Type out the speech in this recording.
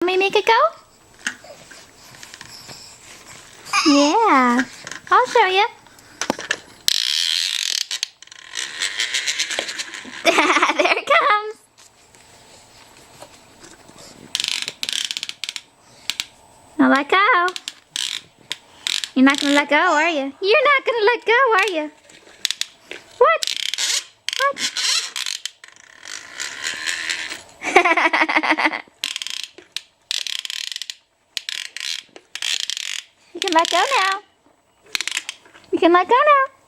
me make it go? Yeah. I'll show you. There it comes. Now let go. You're not gonna let go, are you? You're not gonna let go, are you? What? What? You can let go now. You can let go now.